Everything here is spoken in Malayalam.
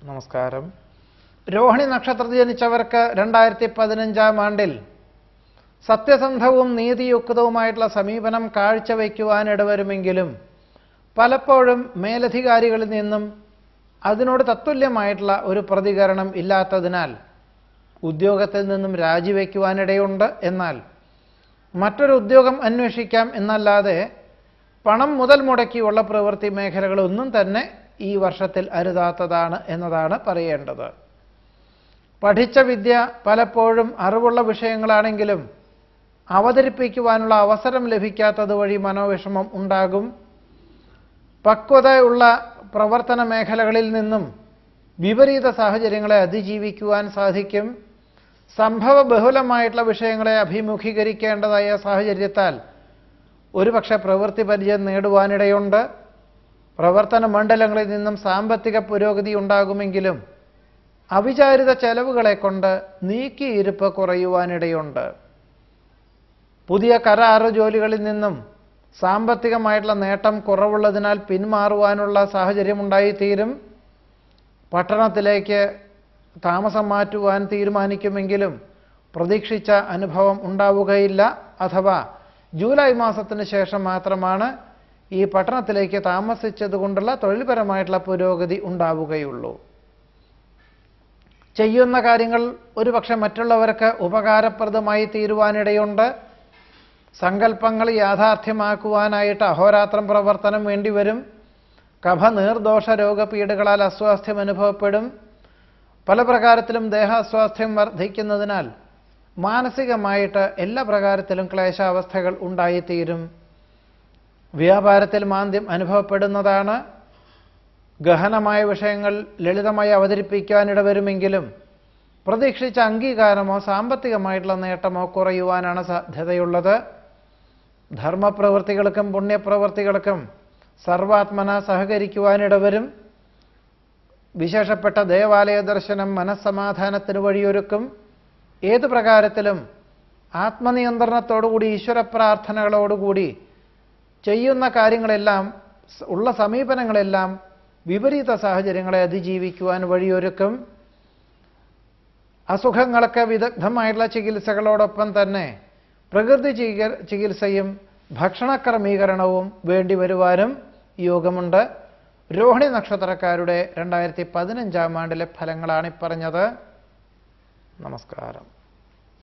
നമസ്കാരം. രോഹിണി നക്ഷത്രത്തിൽ ജനിച്ചവർക്ക് 2015 ആണ്ടിൽ സത്യസന്ധവും നീതിയുക്തവുമായിട്ടുള്ള സമീപനം കാഴ്ചവെക്കുവാൻ ഇടവരുമെങ്കിലും പലപ്പോഴും മേലധികാരികളിൽ നിന്നും അതിനോട് തത്തുല്യമായിട്ടുള്ള ഒരു പ്രതികരണം ഇല്ലാത്തതിനാൽ ഉദ്യോഗത്തിൽ നിന്നും രാജിവെക്കുവാനിടയുണ്ട്. എന്നാൽ മറ്റൊരു ഉദ്യോഗം അന്വേഷിക്കാം എന്നല്ലാതെ പണം മുതൽ മുടക്കിയുള്ള പ്രവൃത്തി മേഖലകളൊന്നും തന്നെ ഈ വർഷത്തിൽ അരുതാത്തതാണ് എന്നതാണ് പറയേണ്ടത്. പഠിച്ച വിദ്യ പലപ്പോഴും അറിവുള്ള വിഷയങ്ങളാണെങ്കിലും അവതരിപ്പിക്കുവാനുള്ള അവസരം ലഭിക്കാത്തത് വഴി മനോവിഷമം ഉണ്ടാകും. പക്വതയുള്ള പ്രവർത്തന മേഖലകളിൽ നിന്നും വിപരീത സാഹചര്യങ്ങളെ അതിജീവിക്കുവാൻ സാധിക്കും. സംഭവ ബഹുലമായിട്ടുള്ള വിഷയങ്ങളെ അഭിമുഖീകരിക്കേണ്ടതായ സാഹചര്യത്താൽ ഒരുപക്ഷെ പ്രവൃത്തി പരിചയം നേടുവാനിടയുണ്ട്. പ്രവർത്തന മണ്ഡലങ്ങളിൽ നിന്നും സാമ്പത്തിക പുരോഗതി ഉണ്ടാകുമെങ്കിലും അവിചാരിത ചെലവുകളെ കൊണ്ട് നീക്കിയിരുപ്പ് കുറയുവാനിടയുണ്ട്. പുതിയ കരാറ് ജോലികളിൽ നിന്നും സാമ്പത്തികമായിട്ടുള്ള നേട്ടം കുറവുള്ളതിനാൽ പിന്മാറുവാനുള്ള സാഹചര്യം ഉണ്ടായിത്തീരും. പട്ടണത്തിലേക്ക് താമസം മാറ്റുവാൻ തീരുമാനിക്കുമെങ്കിലും പ്രതീക്ഷിച്ച അനുഭവം ഉണ്ടാവുകയില്ല. അഥവാ ജൂലൈ മാസത്തിന് ശേഷം മാത്രമാണ് ഈ പട്ടണത്തിലേക്ക് താമസിച്ചതുകൊണ്ടുള്ള തൊഴിൽപരമായിട്ടുള്ള പുരോഗതി ഉണ്ടാവുകയുള്ളൂ. ചെയ്യുന്ന കാര്യങ്ങൾ ഒരുപക്ഷെ മറ്റുള്ളവർക്ക് ഉപകാരപ്രദമായി തീരുവാനിടയുണ്ട്. സങ്കല്പങ്ങൾ യാഥാർത്ഥ്യമാക്കുവാനായിട്ട് അഹോരാത്രം പ്രവർത്തനം വേണ്ടിവരും. കഫ നീർദോഷ രോഗപീഠകളാൽ അസ്വാസ്ഥ്യം അനുഭവപ്പെടും. പല പ്രകാരത്തിലും ദേഹാസ്വാസ്ഥ്യം വർദ്ധിക്കുന്നതിനാൽ മാനസികമായിട്ട് എല്ലാ പ്രകാരത്തിലും ക്ലേശാവസ്ഥകൾ ഉണ്ടായിത്തീരും. വ്യാപാരത്തിൽ മാന്ദ്യം അനുഭവപ്പെടുന്നതാണ്. ഗഹനമായ വിഷയങ്ങൾ ലളിതമായി അവതരിപ്പിക്കാനിടവരുമെങ്കിലും പ്രതീക്ഷിച്ച അംഗീകാരമോ സാമ്പത്തികമായിട്ടുള്ള നേട്ടമോ കുറയുവാനാണ് സാധ്യതയുള്ളത്. ധർമ്മപ്രവൃത്തികൾക്കും പുണ്യപ്രവൃത്തികൾക്കും സർവാത്മന സഹകരിക്കുവാനിടവരും. വിശേഷപ്പെട്ട ദേവാലയ ദർശനം മനസ്സമാധാനത്തിന് വഴിയൊരുക്കും. ഏതു പ്രകാരത്തിലും ആത്മനിയന്ത്രണത്തോടുകൂടി ഈശ്വര പ്രാർത്ഥനകളോടുകൂടി ചെയ്യുന്ന കാര്യങ്ങളെല്ലാം ഉള്ള സമീപനങ്ങളെല്ലാം വിപരീത സാഹചര്യങ്ങളെ അതിജീവിക്കുവാൻ വഴിയൊരുക്കും. അസുഖങ്ങൾക്ക് വിദഗ്ധമായിട്ടുള്ള ചികിത്സകളോടൊപ്പം തന്നെ പ്രകൃതി ചികിത്സയും ഭക്ഷണക്രമീകരണവും വേണ്ടിവരുവാനും യോഗമുണ്ട്. രോഹിണി നക്ഷത്രക്കാരുടെ 2015 ആണ്ടിലെ ഫലങ്ങളാണ് പറഞ്ഞത്. നമസ്കാരം.